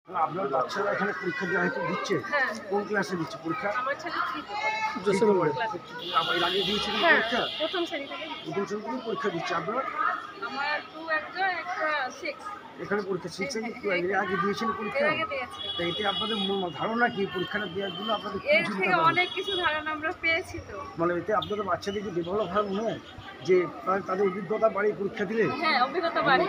আপনার বাচ্চারা এখানে পরীক্ষা দেওয়া হয়তো দিচ্ছে? হ্যাঁ। কোন ক্লাসে দিচ্ছে পরীক্ষা? আমার ছেলে 3 তে পড়ে। জোসেফে পড়ে। ক্লাস। আবার এর আগে দিয়েছিলেন হ্যাঁ, পরীক্ষা? প্রথম শ্রেণী থেকে। প্রথম শ্রেণী থেকে পরীক্ষা দিচ্ছে আপনার? আমার 2 একটা 6 এখানে পরীক্ষা শিখছেন এর আগে দিয়েছেন পরীক্ষা? এর আগে দিয়েছি। তো এতে আপনাদের ধারণা কি পরীক্ষাটা দেওয়ার জন্য আপনাদের কি এর চিন্তা থেকে ভাবনা? অনেক কিছু ধারণা আমরা পেয়েছি তো। মানে এতে আপনাদের বাচ্চাদেরকে ডেভেলপ হয় মনে হয় যে তাদের অভিজ্ঞতা বাড়ে পরীক্ষা দিলে? হ্যাঁ, অভিজ্ঞতা বাড়ে।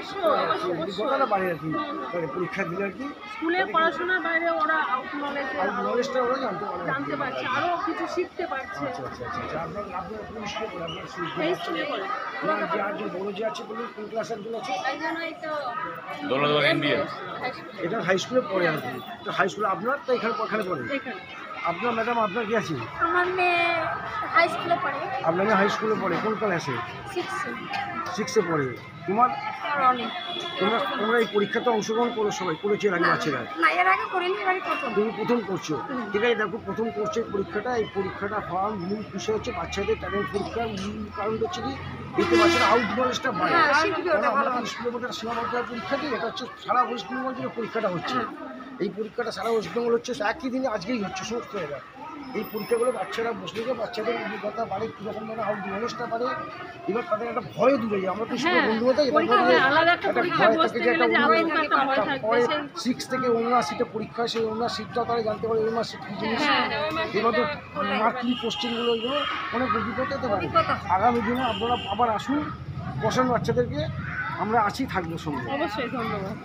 অভিজ্ঞতাটা বাড়ে আর কি তাহলে পরীক্ষা দিলে আর কি স্কুলের পড়াশোনার বাইরে ওরা আউট নলেজ আর নলেজটা ওরা জানতে পারে। জানতে পারছে, আরো কিছু শিখতে পারছে। আচ্ছা আচ্ছা আচ্ছা আচ্ছা আপনার আপনার কোন স্কুলে পড়ে আপনার এই স্কুলে পড়ে। আপনার যে আর যে বড় যে আছে বলুন কোন ক্লাস একজন আছে? একজন এই তো দৌলতগড় NBA এটা হাই স্কুলে পড়ে আর কি। তো হাই স্কুলে আপনার তো এখানে পড়ে এখানে। আপনার ম্যাডাম আপনার কি আছে? আমার মেয়ে হাই স্কুলে পড়ে। আপনার মেয়ে হাই স্কুলে পড়ে কোন ক্লাসে? 6-এ পড়ে। তোমার অনেক। তোমরা এই পরীক্ষাতে অংশগ্রহণ করো সবাই করেছে এর আগে বাচ্চারা? না, এর আগে করিনি, এবারে প্রথম। তুমি প্রথম করছো ঠিক আছে। দেখো প্রথম করছো এই পরীক্ষাটা হওয়ার মূল বিষয় হচ্ছে বাচ্চাদের ট্যালেন্ট পরীক্ষার মূল কারণ হচ্ছে কি এতে বাচ্চারা আউট নলেজটা বাড়ে। হ্যাঁ, শিখবে ওটা ভালো। আমরা স্কুলের মধ্যে সীমাবদ্ধ পরীক্ষা দিই এটা হচ্ছে সারা ওয়েস্ট বেঙ্গল জুড়ে পরীক্ষাটা হচ্ছে। এই পরীক্ষাটা সারা ওয়েস্ট বেঙ্গল হচ্ছে একই দিনে আজকেই হচ্ছে সমস্ত জায়গায়। এই পরীক্ষাগুলো বাচ্চারা বসলে গিয়ে বাচ্চাদের অভিজ্ঞতা বাড়ে কীরকম মানে আউট নলেজটা বাড়ে। এবার তাদের একটা ভয় দূরে যায়। আমরা তো স্কুলের বন্ধুরা একটা ভয় থাকে যে একটা পরে 6 থেকে 79টা পরীক্ষা সেই 79 সিটটা তারা জানতে পারে 79 সিট কী জিনিস। এবার তো মার্কিং কোশ্চেনগুলো এগুলো অনেক অভিজ্ঞতা হতে পারে। আগামী দিনে আপনারা আবার আসুন বসান বাচ্চাদেরকে আমরা আছি থাকবো সঙ্গে। অবশ্যই, ধন্যবাদ।